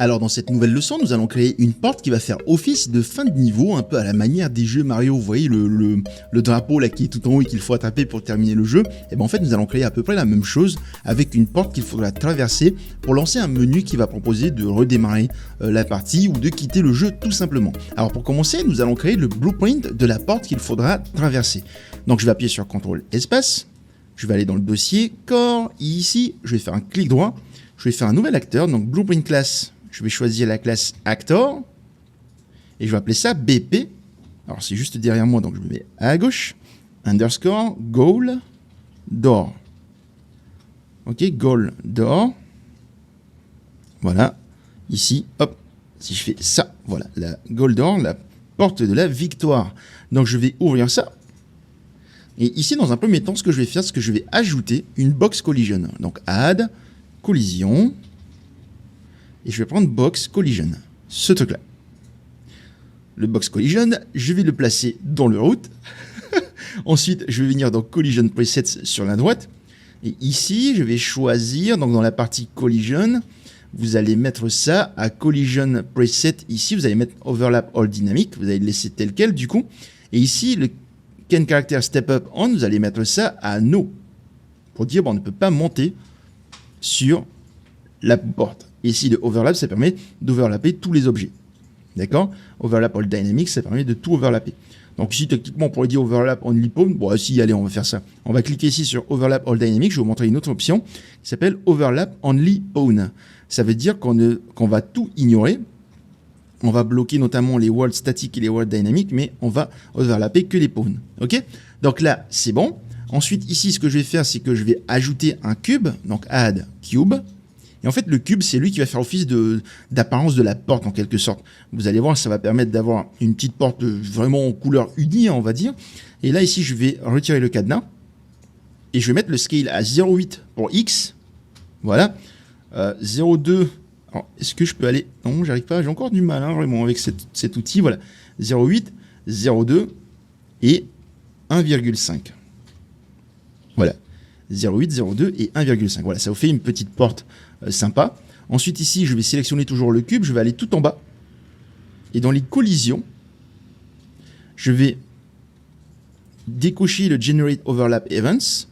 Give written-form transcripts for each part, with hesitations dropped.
Alors dans cette nouvelle leçon, nous allons créer une porte qui va faire office de fin de niveau, un peu à la manière des jeux Mario. Vous voyez le drapeau là qui est tout en haut et qu'il faut attraper pour terminer le jeu. Et bien en fait nous allons créer à peu près la même chose avec une porte qu'il faudra traverser pour lancer un menu qui va proposer de redémarrer la partie ou de quitter le jeu tout simplement. Alors pour commencer, nous allons créer le blueprint de la porte qu'il faudra traverser. Donc je vais appuyer sur CTRL espace, je vais aller dans le dossier Core, ici je vais faire un clic droit, je vais faire un nouvel acteur, donc Blueprint Class. Je vais choisir la classe Actor et je vais appeler ça BP. Alors c'est juste derrière moi, donc je me mets à gauche. Underscore goal door. Ok, goal door. Voilà. Ici, hop. Si je fais ça, voilà, la goal door, la porte de la victoire. Donc je vais ouvrir ça. Et ici, dans un premier temps, ce que je vais faire, c'est que je vais ajouter une box collision. Donc add collision. Et je vais prendre Box Collision, ce truc-là. Le Box Collision, je vais le placer dans le route. Ensuite, je vais venir dans Collision Presets sur la droite. Et ici, je vais choisir, donc dans la partie Collision, vous allez mettre ça à Collision Preset. Ici, vous allez mettre Overlap All Dynamic. Vous allez le laisser tel quel, du coup. Et ici, le Can Character Step Up On, vous allez mettre ça à No. Pour dire, bon, on ne peut pas monter sur la porte. Et ici, le overlap, ça permet d'overlapper tous les objets. D'accord? Overlap all dynamics, ça permet de tout overlapper. Donc ici, techniquement, on pourrait dire overlap only pawn. Bon, si, allez, on va faire ça. On va cliquer ici sur overlap all dynamics. Je vais vous montrer une autre option qui s'appelle overlap only pawn. Ça veut dire qu'on va tout ignorer. On va bloquer notamment les worlds statiques et les worlds dynamiques, mais on va overlapper que les pawns. Ok? Donc là, c'est bon. Ensuite, ici, ce que je vais faire, c'est que je vais ajouter un cube. Donc add cube. Et en fait, le cube, c'est lui qui va faire office d'apparence de la porte, en quelque sorte. Vous allez voir, ça va permettre d'avoir une petite porte vraiment en couleur unie, on va dire. Et là, ici, je vais retirer le cadenas. Et je vais mettre le scale à 0,8 pour X. Voilà. 0,2. Alors, est-ce que je peux aller... Non, j'arrive pas. J'ai encore du mal, hein, vraiment, avec cet outil. Voilà. 0,8, 0,2 et 1,5. Voilà. 0,8, 0,2 et 1,5. Voilà, ça vous fait une petite porte sympa. Ensuite, ici, je vais sélectionner toujours le cube. Je vais aller tout en bas. Et dans les collisions, je vais décocher le Generate Overlap Events.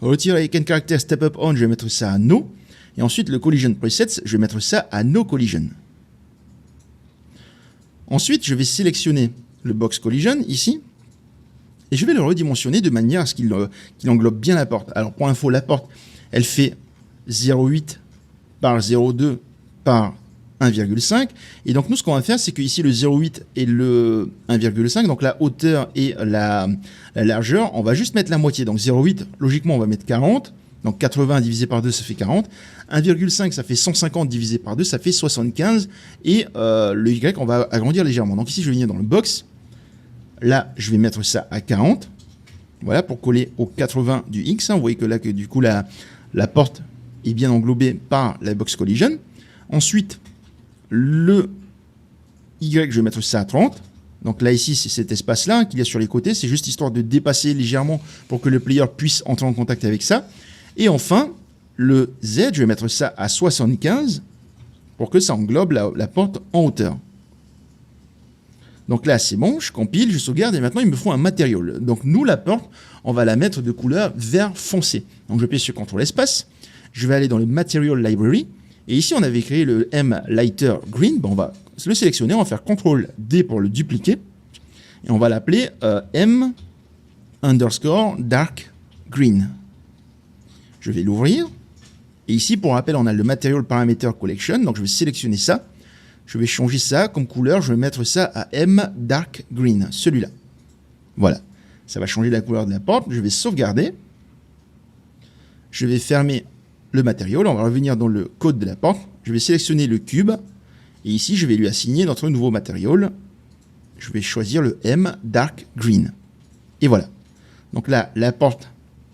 Retirer Can Character Step Up On, je vais mettre ça à No. Et ensuite, le Collision Presets, je vais mettre ça à No Collision. Ensuite, je vais sélectionner le Box Collision, ici. Et je vais le redimensionner de manière à ce qu'il englobe bien la porte. Alors pour info, la porte, elle fait 0,8 par 0,2 par 1,5. Et donc nous, ce qu'on va faire, c'est que ici le 0,8 et le 1,5, donc la hauteur et la largeur, on va juste mettre la moitié. Donc 0,8, logiquement, on va mettre 40. Donc 80 divisé par 2, ça fait 40. 1,5, ça fait 150 divisé par 2, ça fait 75. Et le Y, on va agrandir légèrement. Donc ici, je vais venir dans le box. Là, je vais mettre ça à 40. Voilà, pour coller au 80 du X. Vous voyez que là, du coup, la porte est bien englobée par la box collision. Ensuite, le Y, je vais mettre ça à 30. Donc là, ici, c'est cet espace-là qu'il y a sur les côtés. C'est juste histoire de dépasser légèrement pour que le player puisse entrer en contact avec ça. Et enfin, le Z, je vais mettre ça à 75 pour que ça englobe la porte en hauteur. Donc là, c'est bon, je compile, je sauvegarde et maintenant, il me faut un material. Donc nous, la porte, on va la mettre de couleur vert foncé. Donc je pèse sur CTRL espace, je vais aller dans le Material Library et ici, on avait créé le M Lighter Green. Bon, on va le sélectionner, on va faire CTRL D pour le dupliquer et on va l'appeler M underscore Dark Green. Je vais l'ouvrir et ici, pour rappel, on a le Material Parameter Collection. Donc je vais sélectionner ça. Je vais changer ça comme couleur, je vais mettre ça à M Dark Green, celui-là. Voilà, ça va changer la couleur de la porte. Je vais sauvegarder. Je vais fermer le matériau. On va revenir dans le code de la porte. Je vais sélectionner le cube. Et ici, je vais lui assigner notre nouveau matériau. Je vais choisir le M Dark Green. Et voilà. Donc là, la porte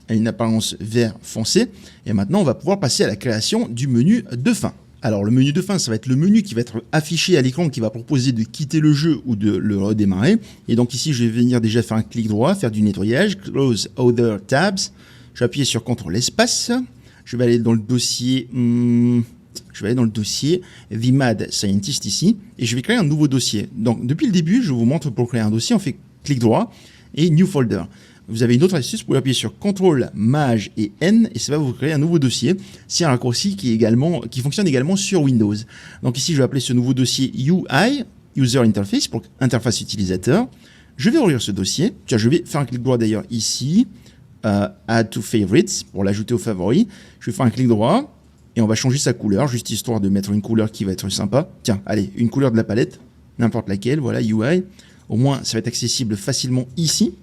a une apparence vert foncé. Et maintenant, on va pouvoir passer à la création du menu de fin. Alors le menu de fin, ça va être le menu qui va être affiché à l'écran, qui va proposer de quitter le jeu ou de le redémarrer. Et donc ici, je vais venir déjà faire un clic droit, faire du nettoyage, Close Other Tabs. Je vais appuyer sur CTRL espace. Je vais aller dans le dossier je vais aller dans le dossier The Mad Scientist ici, et je vais créer un nouveau dossier. Donc, depuis le début, je vous montre pour créer un dossier, on fait clic droit et New Folder. Vous avez une autre astuce, vous pouvez appuyer sur CTRL, Maj et N, et ça va vous créer un nouveau dossier. C'est un raccourci qui fonctionne également sur Windows. Donc ici, je vais appeler ce nouveau dossier UI, User Interface, pour interface utilisateur. Je vais ouvrir ce dossier. Tiens, je vais faire un clic droit d'ailleurs ici, Add to Favorites, pour l'ajouter aux favoris. Je vais faire un clic droit, et on va changer sa couleur, juste histoire de mettre une couleur qui va être sympa. Tiens, allez, une couleur de la palette, n'importe laquelle, voilà, UI. Au moins, ça va être accessible facilement ici.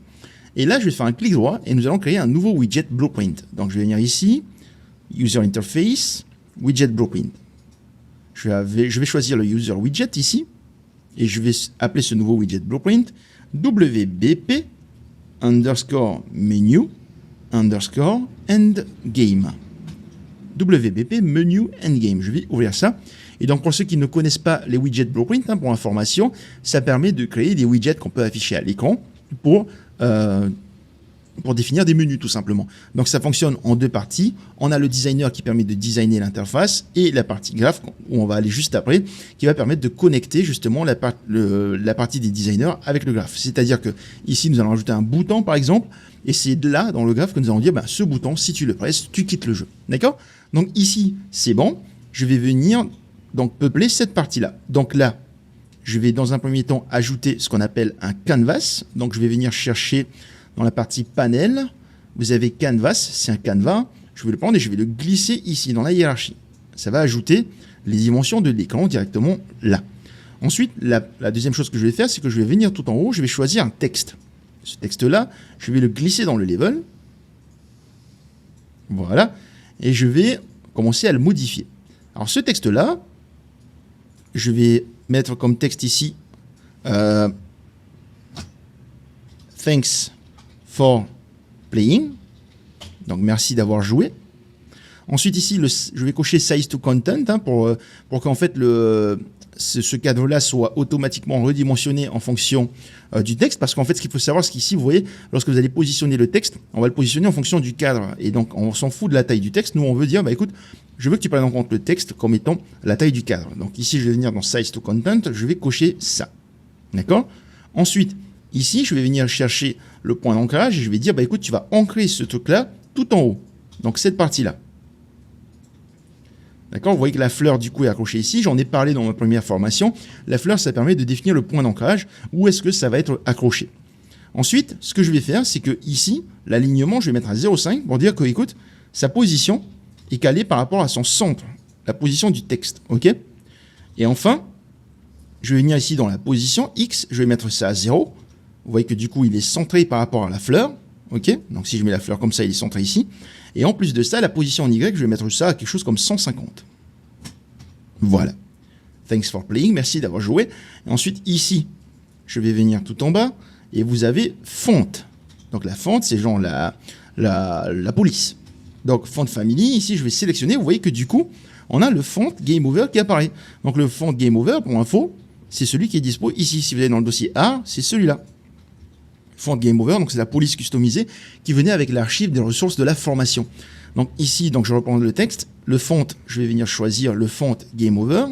Et là, je vais faire un clic droit et nous allons créer un nouveau widget Blueprint. Donc, je vais venir ici, User Interface, Widget Blueprint. Je vais choisir le User Widget ici et je vais appeler ce nouveau widget Blueprint WBP underscore menu underscore endgame. WBP menu endgame. Je vais ouvrir ça. Et donc, pour ceux qui ne connaissent pas les widgets Blueprint, pour information, ça permet de créer des widgets qu'on peut afficher à l'écran pour définir des menus tout simplement. Donc ça fonctionne en deux parties. On a le designer qui permet de designer l'interface et la partie graph où on va aller juste après qui va permettre de connecter justement la partie des designers avec le graph. C'est-à-dire que ici nous allons ajouter un bouton par exemple et c'est là dans le graph que nous allons dire ce bouton si tu le presses tu quittes le jeu. D'accord? Donc ici c'est bon. Je vais venir donc peupler cette partie-là. Donc là je vais dans un premier temps ajouter ce qu'on appelle un canvas. Donc je vais venir chercher dans la partie panel. Vous avez canvas, c'est un canevas. Je vais le prendre et je vais le glisser ici dans la hiérarchie. Ça va ajouter les dimensions de l'écran directement là. Ensuite, la deuxième chose que je vais faire, c'est que je vais venir tout en haut, je vais choisir un texte. Ce texte-là, je vais le glisser dans le level. Voilà. Et je vais commencer à le modifier. Alors ce texte-là, je vais mettre comme texte ici Thanks for playing. Donc merci d'avoir joué. Ensuite ici, je vais cocher Size to Content pour qu'en fait ce cadre-là soit automatiquement redimensionné en fonction du texte. Parce qu'en fait, ce qu'il faut savoir, c'est qu'ici, vous voyez, lorsque vous allez positionner le texte, on va le positionner en fonction du cadre. Et donc, on s'en fout de la taille du texte. Nous, on veut dire, écoute, je veux que tu prennes en compte le texte comme étant la taille du cadre. Donc ici, je vais venir dans Size to Content, je vais cocher ça. D'accord? Ensuite, ici, je vais venir chercher le point d'ancrage et je vais dire, écoute, tu vas ancrer ce truc-là tout en haut. Donc cette partie-là. D'accord? Vous voyez que la fleur, du coup, est accrochée ici. J'en ai parlé dans ma première formation. La fleur, ça permet de définir le point d'ancrage. Où est-ce que ça va être accroché? Ensuite, ce que je vais faire, c'est que ici, l'alignement, je vais mettre à 0,5 pour dire que, écoute, sa position est calée par rapport à son centre, la position du texte. OK? Et enfin, je vais venir ici dans la position X, je vais mettre ça à 0. Vous voyez que du coup, il est centré par rapport à la fleur. OK? Donc si je mets la fleur comme ça, il est centré ici. Et en plus de ça, la position en Y, je vais mettre ça à quelque chose comme 150. Voilà. Thanks for playing. Merci d'avoir joué. Et ensuite, ici, je vais venir tout en bas et vous avez font. Donc la font, c'est genre la police. Donc font family, ici, je vais sélectionner. Vous voyez que du coup, on a le font Game Over qui apparaît. Donc le font Game Over, pour info, c'est celui qui est dispo ici. Si vous allez dans le dossier A, c'est celui-là. Font Game Over, donc c'est la police customisée qui venait avec l'archive des ressources de la formation. Donc ici, donc je reprends le texte, le font, je vais venir choisir le font Game Over.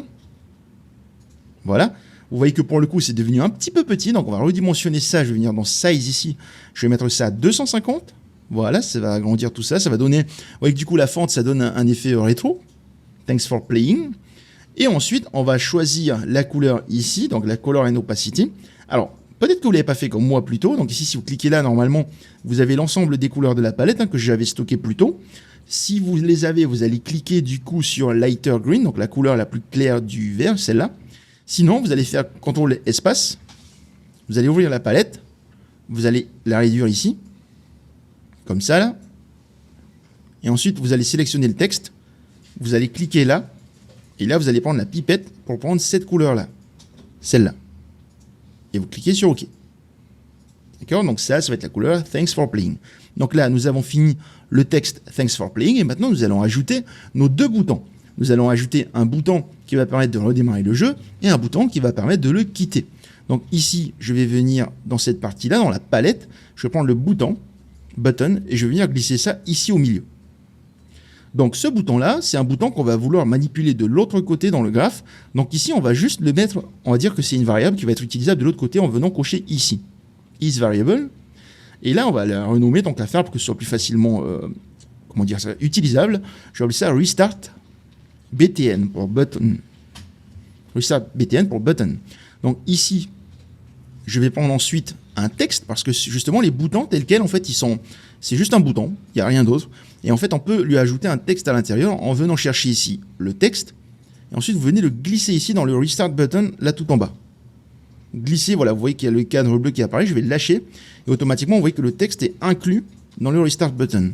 Voilà. Vous voyez que pour le coup, c'est devenu un petit peu petit, donc on va redimensionner ça. Je vais venir dans Size ici, je vais mettre ça à 250. Voilà, ça va agrandir tout ça, ça va donner... Vous voyez que du coup, la font, ça donne un effet rétro. Thanks for playing. Et ensuite, on va choisir la couleur ici, donc la color and opacity. Alors, peut-être que vous ne l'avez pas fait comme moi plus tôt. Donc ici, si vous cliquez là, normalement, vous avez l'ensemble des couleurs de la palette que j'avais stocké plus tôt. Si vous les avez, vous allez cliquer du coup sur Lighter Green, donc la couleur la plus claire du vert, celle-là. Sinon, vous allez faire CTRL espace. Vous allez ouvrir la palette. Vous allez la réduire ici. Comme ça, là. Et ensuite, vous allez sélectionner le texte. Vous allez cliquer là. Et là, vous allez prendre la pipette pour prendre cette couleur-là. Celle-là. Et vous cliquez sur OK. D'accord? Donc ça va être la couleur Thanks for playing. Donc là, nous avons fini le texte Thanks for playing. Et maintenant, nous allons ajouter nos deux boutons. Nous allons ajouter un bouton qui va permettre de redémarrer le jeu et un bouton qui va permettre de le quitter. Donc ici, je vais venir dans cette partie-là, dans la palette. Je vais prendre le bouton, et je vais venir glisser ça ici au milieu. Donc ce bouton-là, c'est un bouton qu'on va vouloir manipuler de l'autre côté dans le graphe. Donc ici, on va juste le mettre, on va dire que c'est une variable qui va être utilisable de l'autre côté en venant cocher ici. isVariable. Et là, on va la renommer, donc la faire pour que ce soit plus facilement utilisable. Je vais appeler ça restart btn pour button. Restart btn pour button. Donc ici, je vais prendre ensuite un texte parce que justement les boutons tels quels, en fait, c'est juste un bouton, il n'y a rien d'autre. Et en fait, on peut lui ajouter un texte à l'intérieur en venant chercher ici le texte. Et ensuite, vous venez le glisser ici dans le restart button, là tout en bas. Glisser, voilà, vous voyez qu'il y a le cadre bleu qui apparaît, je vais le lâcher. Et automatiquement, vous voyez que le texte est inclus dans le restart button.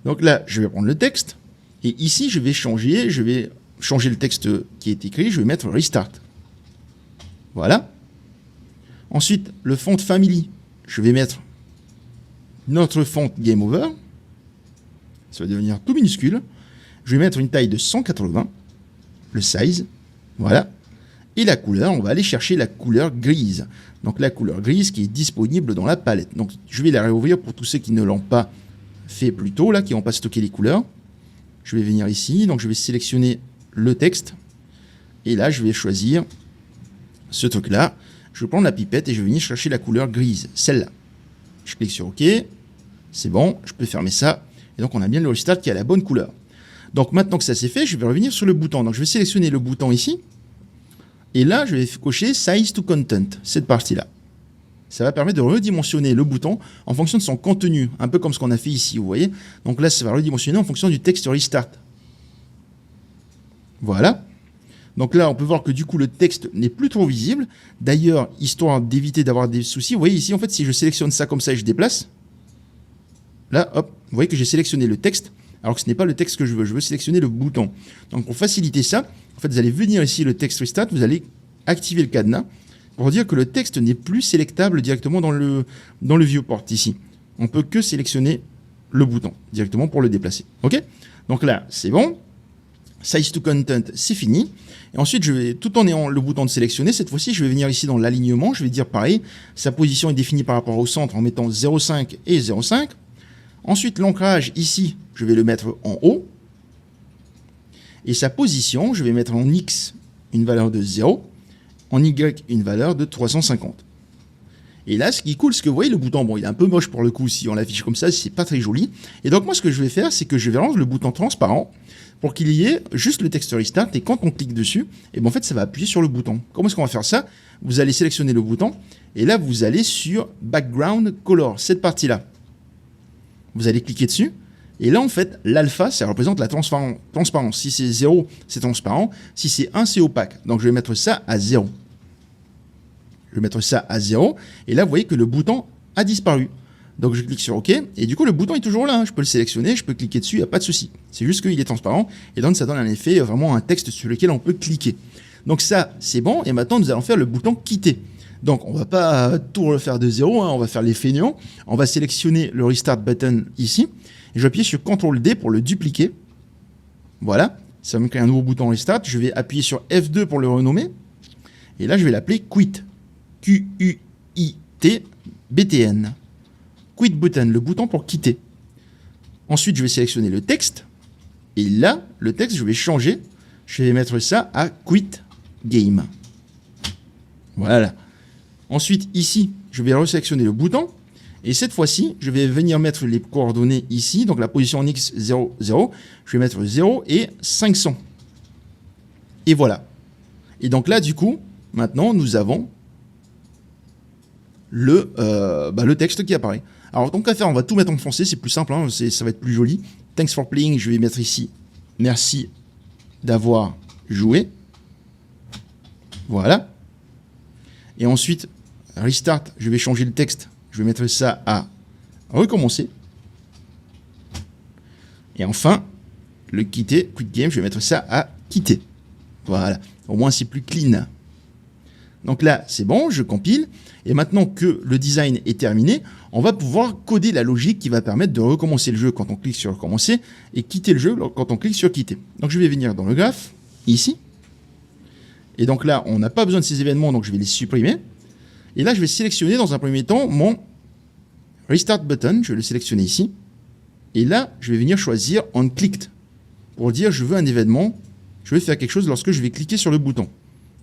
Donc là, je vais prendre le texte. Et ici, je vais changer le texte qui est écrit, je vais mettre restart. Voilà. Ensuite, le font family, je vais mettre notre font game over. Ça va devenir tout minuscule. Je vais mettre une taille de 180, le size, voilà. Et la couleur, on va aller chercher la couleur grise. Donc la couleur grise qui est disponible dans la palette. Donc je vais la réouvrir pour tous ceux qui ne l'ont pas fait plus tôt, là, qui n'ont pas stocké les couleurs. Je vais venir ici, donc je vais sélectionner le texte. Et là, je vais choisir ce truc-là. Je vais prendre la pipette et je vais venir chercher la couleur grise, celle-là. Je clique sur OK. C'est bon, je peux fermer ça. Et donc, on a bien le restart qui a la bonne couleur. Donc, maintenant que ça c'est fait, je vais revenir sur le bouton. Donc, je vais sélectionner le bouton ici. Et là, je vais cocher Size to Content, cette partie-là. Ça va permettre de redimensionner le bouton en fonction de son contenu, un peu comme ce qu'on a fait ici, vous voyez. Donc là, ça va redimensionner en fonction du texte restart. Voilà. Donc là, on peut voir que du coup, le texte n'est plus trop visible. D'ailleurs, histoire d'éviter d'avoir des soucis, vous voyez ici, en fait, si je sélectionne ça comme ça et je déplace, là, hop, vous voyez que j'ai sélectionné le texte, alors que ce n'est pas le texte que je veux sélectionner le bouton. Donc pour faciliter ça, en fait, vous allez venir ici, le texte restart, vous allez activer le cadenas pour dire que le texte n'est plus sélectable directement dans le viewport ici. On ne peut que sélectionner le bouton directement pour le déplacer. OK ? Donc là, c'est bon. Size to Content, c'est fini. Et ensuite, je vais, tout en ayant le bouton de sélectionner, cette fois-ci, je vais venir ici dans l'alignement. Je vais dire pareil, sa position est définie par rapport au centre en mettant 0,5 et 0,5. Ensuite, l'ancrage, ici, je vais le mettre en haut. Et sa position, je vais mettre en X une valeur de 0, en Y une valeur de 350. Et là, ce qui est cool, c'est que vous voyez le bouton, bon, il est un peu moche pour le coup, si on l'affiche comme ça, c'est pas très joli. Et donc moi, ce que je vais faire, c'est que je vais rendre le bouton transparent pour qu'il y ait juste le texte restart. Et quand on clique dessus, et ben en fait, ça va appuyer sur le bouton. Comment est-ce qu'on va faire ça? Vous allez sélectionner le bouton, et là, vous allez sur Background Color, cette partie-là. Vous allez cliquer dessus. Et là, en fait, l'alpha, ça représente la transparence. Si c'est 0, c'est transparent. Si c'est 1, c'est opaque. Donc, je vais mettre ça à 0. Je vais mettre ça à 0. Et là, vous voyez que le bouton a disparu. Donc, je clique sur OK. Et du coup, le bouton est toujours là. Je peux le sélectionner, je peux cliquer dessus, il n'y a pas de souci. C'est juste qu'il est transparent. Et donc, ça donne un effet, vraiment un texte sur lequel on peut cliquer. Donc, ça, c'est bon. Et maintenant, nous allons faire le bouton quitter. Donc, on ne va pas tout refaire de 0. On va faire les feignants. On va sélectionner le Restart Button ici. Et je vais appuyer sur CTRL-D pour le dupliquer. Voilà, ça va me créer un nouveau bouton Restart. Je vais appuyer sur F2 pour le renommer. Et là, je vais l'appeler Quit. Q-U-I-T BTN. Quit Button, le bouton pour quitter. Ensuite, je vais sélectionner le texte. Et là, le texte, je vais changer. Je vais mettre ça à Quit Game. Voilà. Ensuite, ici, je vais resélectionner le bouton. Et cette fois-ci, je vais venir mettre les coordonnées ici. Donc la position en X, 0, 0. Je vais mettre 0 et 500. Et voilà. Et donc là, du coup, maintenant, nous avons le texte qui apparaît. Alors, tant qu'à faire, on va tout mettre en français. C'est plus simple, hein, ça va être plus joli. Thanks for playing. Je vais mettre ici. Merci d'avoir joué. Voilà. Et ensuite, restart. Je vais changer le texte. Je vais mettre ça à recommencer. Et enfin, le quitter, quit game, je vais mettre ça à quitter. Voilà. Au moins, c'est plus clean. Donc là, c'est bon, je compile. Et maintenant que le design est terminé, on va pouvoir coder la logique qui va permettre de recommencer le jeu quand on clique sur recommencer et quitter le jeu quand on clique sur quitter. Donc je vais venir dans le graphe, ici. Et donc là, on n'a pas besoin de ces événements, donc je vais les supprimer. Et là, je vais sélectionner dans un premier temps mon Restart Button. Je vais le sélectionner ici. Et là, je vais venir choisir onClicked pour dire je veux un événement, je veux faire quelque chose lorsque je vais cliquer sur le bouton.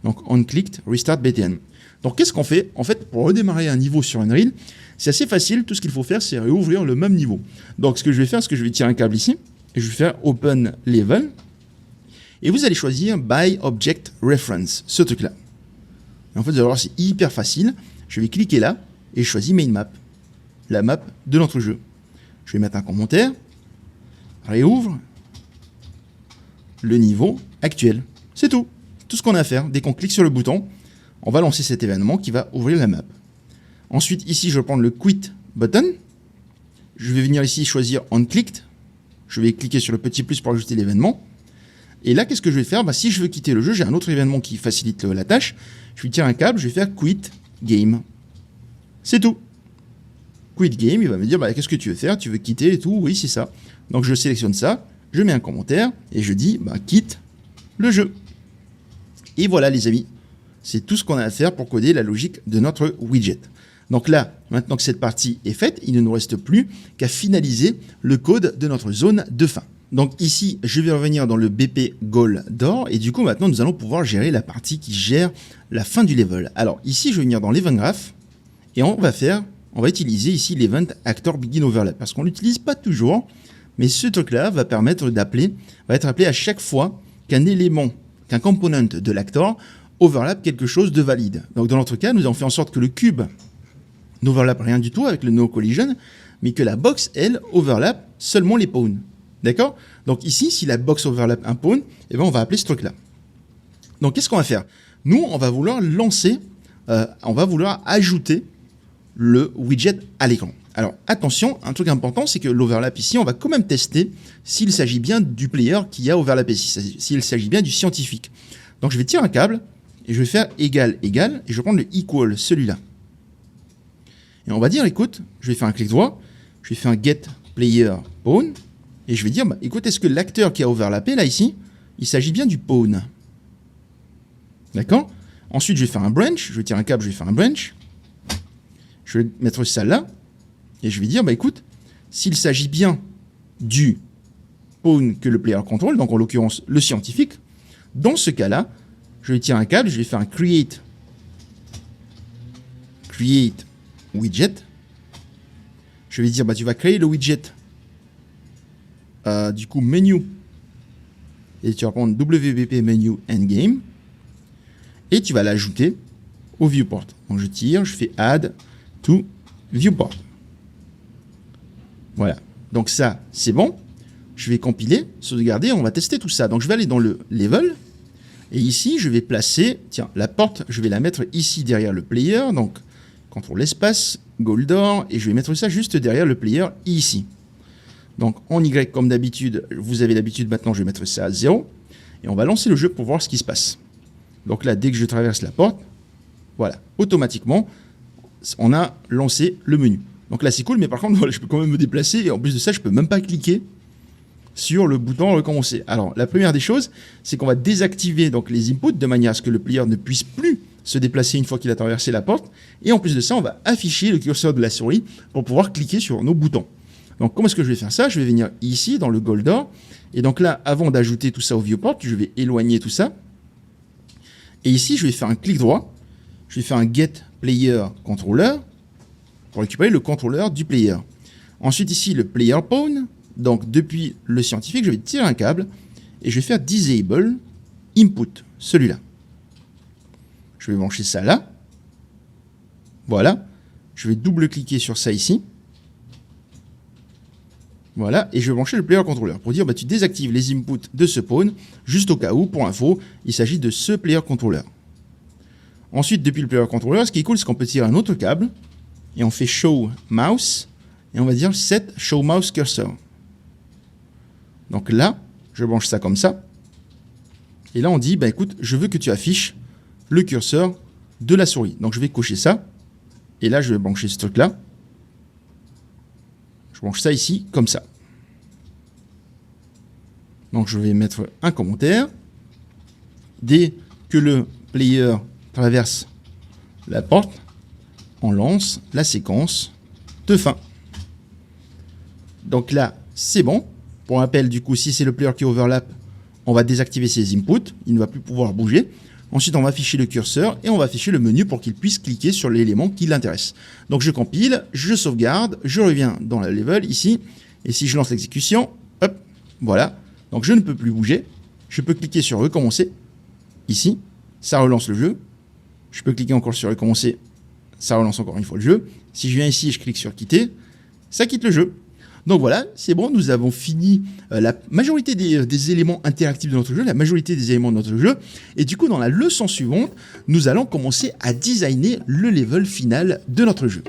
Donc onClicked Restart BTN. Donc qu'est-ce qu'on fait? En fait, pour redémarrer un niveau sur Unreal, c'est assez facile. Tout ce qu'il faut faire, c'est réouvrir le même niveau. Donc ce que je vais faire, c'est que je vais tirer un câble ici et je vais faire Open Level. Et vous allez choisir By Object Reference, ce truc-là. Et en fait, vous allez voir, c'est hyper facile. Je vais cliquer là et je choisis Main Map, la map de notre jeu. Je vais mettre un commentaire, réouvre le niveau actuel. C'est tout. Tout ce qu'on a à faire. Dès qu'on clique sur le bouton, on va lancer cet événement qui va ouvrir la map. Ensuite, ici, je vais prendre le Quit button. Je vais venir ici choisir onClicked. Je vais cliquer sur le petit plus pour ajouter l'événement. Et là, qu'est-ce que je vais faire? Si je veux quitter le jeu, j'ai un autre événement qui facilite la tâche. Je vais tirer un câble, je vais faire Quit Game. C'est tout. Quit Game, il va me dire qu'est-ce que tu veux faire? Tu veux quitter et tout? Oui, c'est ça. Donc je sélectionne ça, je mets un commentaire et je dis quitte le jeu. Et voilà les amis, c'est tout ce qu'on a à faire pour coder la logique de notre widget. Donc là, maintenant que cette partie est faite, il ne nous reste plus qu'à finaliser le code de notre zone de fin. Donc ici, je vais revenir dans le BP Goal d'or et du coup maintenant nous allons pouvoir gérer la partie qui gère la fin du level. Alors ici, je vais venir dans l'Event Graph et on va utiliser ici l'Event Actor Begin Overlap parce qu'on l'utilise pas toujours, mais ce truc-là va permettre va être appelé à chaque fois qu'un élément, qu'un component de l'actor overlap quelque chose de valide. Donc dans notre cas, nous avons fait en sorte que le cube n'overlap rien du tout avec le no collision, mais que la box, elle, overlap seulement les pawns. D'accord? Donc ici, si la box overlap un pawn, on va appeler ce truc-là. Donc qu'est-ce qu'on va faire? Nous, on va vouloir ajouter le widget à l'écran. Alors attention, un truc important, c'est que l'overlap ici, on va quand même tester s'il s'agit bien du player qui a overlappé, s'il s'agit bien du scientifique. Donc je vais tirer un câble et je vais faire égal, égal, et je vais prendre le equal, celui-là. Et on va dire, écoute, je vais faire un clic droit, je vais faire un get player pawn, et je vais dire, écoute, est-ce que l'acteur qui a overlappé là ici, il s'agit bien du pawn? D'accord? Ensuite, je vais faire un branch, je vais tirer un câble, je vais faire un branch, je vais mettre ça là, et je vais dire, écoute, s'il s'agit bien du pawn que le player contrôle, donc en l'occurrence le scientifique, dans ce cas-là, je vais tirer un câble, je vais faire un create widget. Je vais dire, tu vas créer le widget, du coup, menu, et tu vas prendre WBP menu endgame, et tu vas l'ajouter au viewport. Donc je tire, je fais add to viewport. Voilà. Donc ça, c'est bon. Je vais compiler, sauvegarder, on va tester tout ça. Donc je vais aller dans le level. Et ici, je vais placer, la porte, je vais la mettre ici derrière le player. Donc, CTRL espace, goal d'or, et je vais mettre ça juste derrière le player ici. Donc en Y, comme d'habitude, vous avez l'habitude maintenant, je vais mettre ça à 0. Et on va lancer le jeu pour voir ce qui se passe. Donc là, dès que je traverse la porte, voilà, automatiquement, on a lancé le menu. Donc là, c'est cool, mais par contre, je peux quand même me déplacer. Et en plus de ça, je ne peux même pas cliquer sur le bouton recommencer. Alors, la première des choses, c'est qu'on va désactiver donc, les inputs de manière à ce que le player ne puisse plus se déplacer une fois qu'il a traversé la porte. Et en plus de ça, on va afficher le curseur de la souris pour pouvoir cliquer sur nos boutons. Donc, comment est-ce que je vais faire ça? Je vais venir ici, dans le goal d'or. Et donc là, avant d'ajouter tout ça au viewport, je vais éloigner tout ça. Et ici, je vais faire un clic droit. Je vais faire un get player controller pour récupérer le contrôleur du player. Ensuite, ici, le player pawn. Donc, depuis le scientifique, je vais tirer un câble et je vais faire disable input, celui-là. Je vais brancher ça là. Voilà. Je vais double-cliquer sur ça ici. Voilà. Et je vais brancher le player controller pour dire, tu désactives les inputs de ce pawn, juste au cas où, pour info, il s'agit de ce player controller. Ensuite, depuis le player controller, ce qui est cool, c'est qu'on peut tirer un autre câble et on fait show mouse et on va dire set show mouse cursor. Donc là, je branche ça comme ça. Et là, on dit, écoute, je veux que tu affiches le curseur de la souris. Donc je vais cocher ça. Et là, je vais brancher ce truc-là. Je branche ça ici, comme ça. Donc je vais mettre un commentaire. Dès que le player traverse la porte, on lance la séquence de fin. Donc là, c'est bon. Pour rappel, du coup, si c'est le player qui overlap, on va désactiver ses inputs, il ne va plus pouvoir bouger. Ensuite, on va afficher le curseur et on va afficher le menu pour qu'il puisse cliquer sur l'élément qui l'intéresse. Donc je compile, je sauvegarde, je reviens dans le level ici, et si je lance l'exécution, hop, voilà. Donc je ne peux plus bouger, je peux cliquer sur recommencer, ici, ça relance le jeu. Je peux cliquer encore sur recommencer, ça relance encore une fois le jeu. Si je viens ici et je clique sur quitter, ça quitte le jeu. Donc voilà, c'est bon, nous avons fini la majorité des éléments interactifs de notre jeu, la majorité des éléments de notre jeu. Et du coup, dans la leçon suivante, nous allons commencer à designer le level final de notre jeu.